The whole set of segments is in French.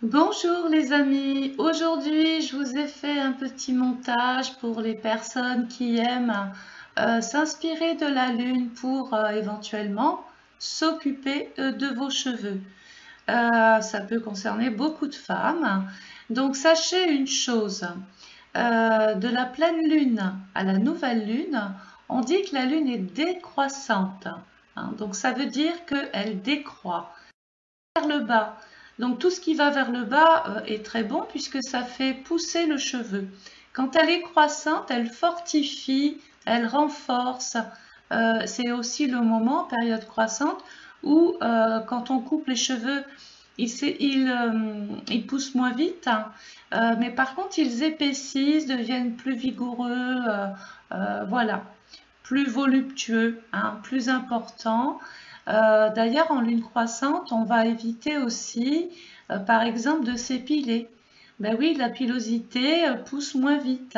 Bonjour les amis, aujourd'hui je vous ai fait un petit montage pour les personnes qui aiment s'inspirer de la lune pour éventuellement s'occuper de vos cheveux. Ça peut concerner beaucoup de femmes. Donc sachez une chose, de la pleine lune à la nouvelle lune, on dit que la lune est décroissante, hein. Donc ça veut dire qu'elle décroît vers le bas. Donc tout ce qui va vers le bas est très bon puisque ça fait pousser le cheveu. Quand elle est croissante, elle fortifie, elle renforce. C'est aussi le moment, période croissante, où quand on coupe les cheveux, ils poussent moins vite, hein. Mais par contre ils épaississent, deviennent plus vigoureux, voilà, plus voluptueux, hein, plus importants. D'ailleurs, en lune croissante, on va éviter aussi, par exemple, de s'épiler. Ben oui, la pilosité pousse moins vite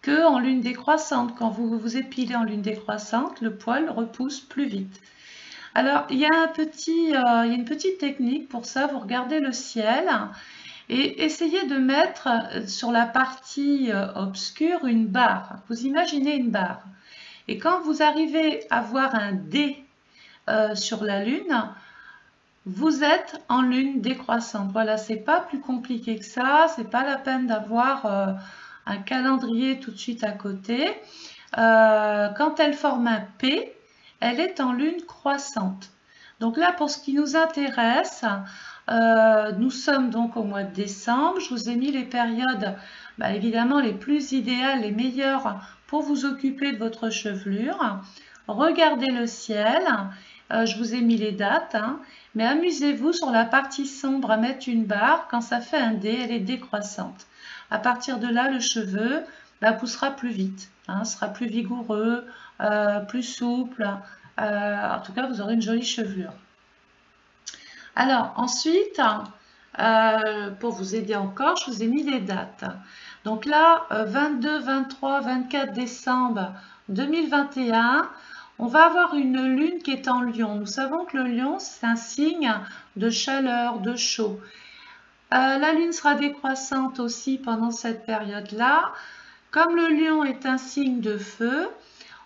que en lune décroissante. Quand vous vous épilez en lune décroissante, le poil repousse plus vite. Alors, il y a une petite technique pour ça. Vous regardez le ciel et essayez de mettre sur la partie obscure une barre. Vous imaginez une barre. Et quand vous arrivez à voir un D sur la Lune, vous êtes en lune décroissante. Voilà, c'est pas plus compliqué que ça, c'est pas la peine d'avoir un calendrier tout de suite à côté. Quand elle forme un P, elle est en lune croissante. Donc là, pour ce qui nous intéresse, nous sommes donc au mois de décembre. Je vous ai mis les périodes, évidemment, les plus idéales, les meilleures pour vous occuper de votre chevelure. Regardez le ciel. Je vous ai mis les dates, hein, mais amusez-vous sur la partie sombre à mettre une barre. Quand ça fait un D, elle est décroissante. À partir de là, le cheveu poussera plus vite, hein, sera plus vigoureux, plus souple. En tout cas, vous aurez une jolie chevelure. Alors ensuite, pour vous aider encore, je vous ai mis les dates. Donc là, 22, 23, 24 décembre 2021, on va avoir une lune qui est en Lion. Nous savons que le Lion, c'est un signe de chaleur, de chaud. La lune sera décroissante aussi pendant cette période-là. Comme le Lion est un signe de feu,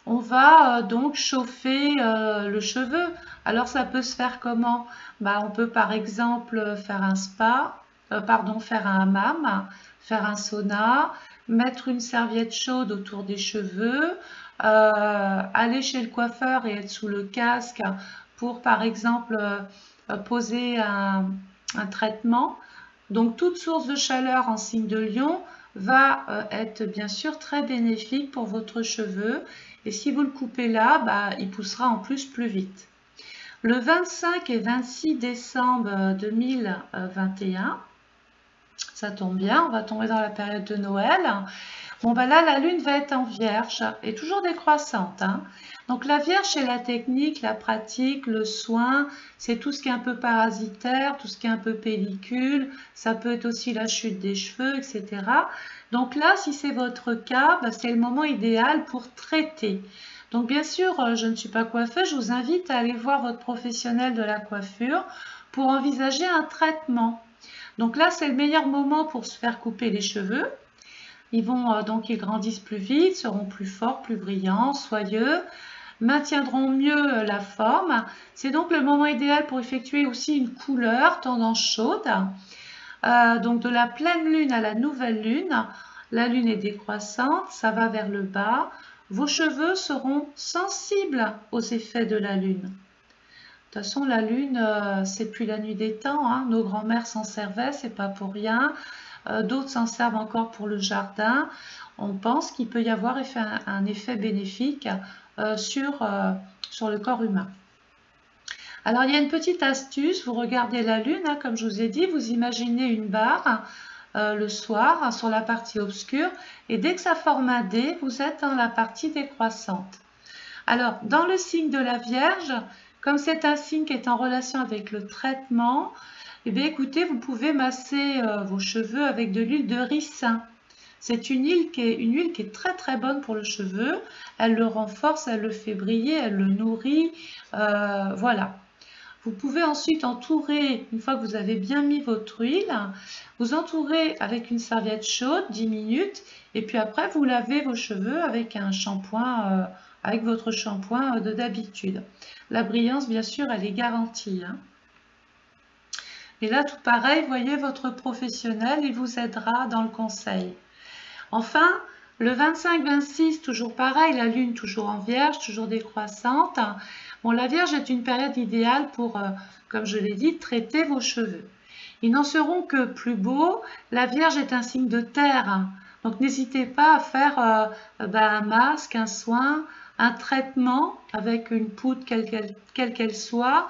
on va donc chauffer le cheveu. Alors ça peut se faire comment? On peut par exemple faire un spa, faire un hammam, faire un sauna, mettre une serviette chaude autour des cheveux, aller chez le coiffeur et être sous le casque pour par exemple poser un traitement. Donc toute source de chaleur en signe de Lion va être bien sûr très bénéfique pour votre cheveu. Et si vous le coupez là, il poussera en plus vite. Le 25 et 26 décembre 2021, ça tombe bien, on va tomber dans la période de Noël. Bon, là, la lune va être en vierge et toujours décroissante, hein. Donc la vierge, c'est la technique, la pratique, le soin, c'est tout ce qui est un peu parasitaire, tout ce qui est un peu pellicule, ça peut être aussi la chute des cheveux, etc. Donc là, si c'est votre cas, c'est le moment idéal pour traiter. Donc bien sûr, je ne suis pas coiffeuse, je vous invite à aller voir votre professionnel de la coiffure pour envisager un traitement. Donc là, c'est le meilleur moment pour se faire couper les cheveux. Ils grandissent plus vite, seront plus forts, plus brillants, soyeux, maintiendront mieux la forme. C'est donc le moment idéal pour effectuer aussi une couleur tendance chaude. Donc de la pleine lune à la nouvelle lune, la lune est décroissante, ça va vers le bas. Vos cheveux seront sensibles aux effets de la lune. De toute façon, la lune, c'est depuis la nuit des temps, hein. Nos grands-mères s'en servaient, c'est pas pour rien. D'autres s'en servent encore pour le jardin. On pense qu'il peut y avoir un effet bénéfique sur le corps humain. Alors, il y a une petite astuce. Vous regardez la lune, hein, comme je vous ai dit, vous imaginez une barre le soir, hein, sur la partie obscure, et dès que ça forme un D, vous êtes dans la partie décroissante. Alors, dans le signe de la Vierge, comme c'est un signe qui est en relation avec le traitement, eh bien, écoutez, vous pouvez masser vos cheveux avec de l'huile de ricin. C'est une huile qui est très très bonne pour le cheveu. Elle le renforce, elle le fait briller, elle le nourrit. Voilà. Vous pouvez ensuite entourer, une fois que vous avez bien mis votre huile, vous entourez avec une serviette chaude 10 minutes et puis après vous lavez vos cheveux avec un shampoing, avec votre shampoing d'habitude. La brillance, bien sûr, elle est garantie, hein. Et là, tout pareil, voyez votre professionnel, il vous aidera dans le conseil. Enfin, le 25-26, toujours pareil, la lune toujours en vierge, toujours décroissante. Bon, la vierge est une période idéale pour, comme je l'ai dit, traiter vos cheveux. Ils n'en seront que plus beaux. La vierge est un signe de terre. Donc n'hésitez pas à faire un masque, un soin, un traitement avec une poudre quelle qu'elle soit.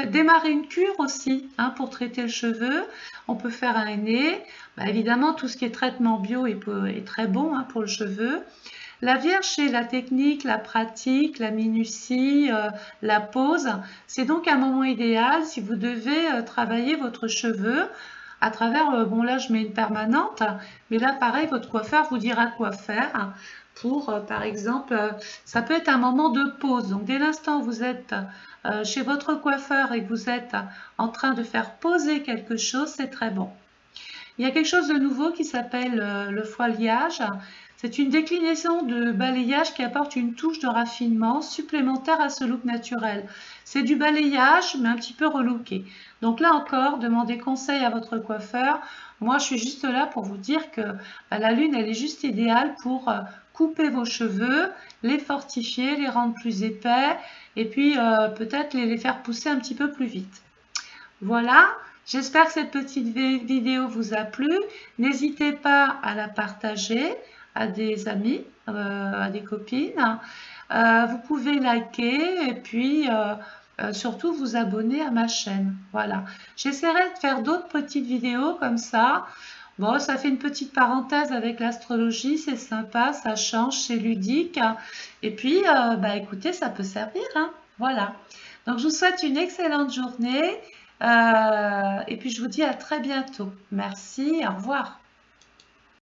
Démarrer une cure aussi, hein, pour traiter le cheveu. On peut faire un henné. Évidemment, tout ce qui est traitement bio est très bon, hein, pour le cheveu. La vierge, c'est la technique, la pratique, la minutie, la pose. C'est donc un moment idéal si vous devez travailler votre cheveu à travers, bon là je mets une permanente, mais là pareil, votre coiffeur vous dira quoi faire pour, par exemple, ça peut être un moment de pause. Donc dès l'instant où vous êtes chez votre coiffeur et que vous êtes en train de faire poser quelque chose, c'est très bon. Il y a quelque chose de nouveau qui s'appelle le foliage. C'est une déclinaison de balayage qui apporte une touche de raffinement supplémentaire à ce look naturel. C'est du balayage, mais un petit peu relooké. Donc là encore, demandez conseil à votre coiffeur. Moi, je suis juste là pour vous dire que la lune, elle est juste idéale pour couper vos cheveux, les fortifier, les rendre plus épais, et puis peut-être les faire pousser un petit peu plus vite. Voilà. J'espère que cette petite vidéo vous a plu. N'hésitez pas à la partager à des amis, à des copines. Vous pouvez liker et puis surtout vous abonner à ma chaîne. Voilà. J'essaierai de faire d'autres petites vidéos comme ça. Bon, ça fait une petite parenthèse avec l'astrologie, c'est sympa, ça change, c'est ludique. Et puis, écoutez, ça peut servir, hein. Voilà. Donc, je vous souhaite une excellente journée. Et puis je vous dis à très bientôt. Merci, au revoir.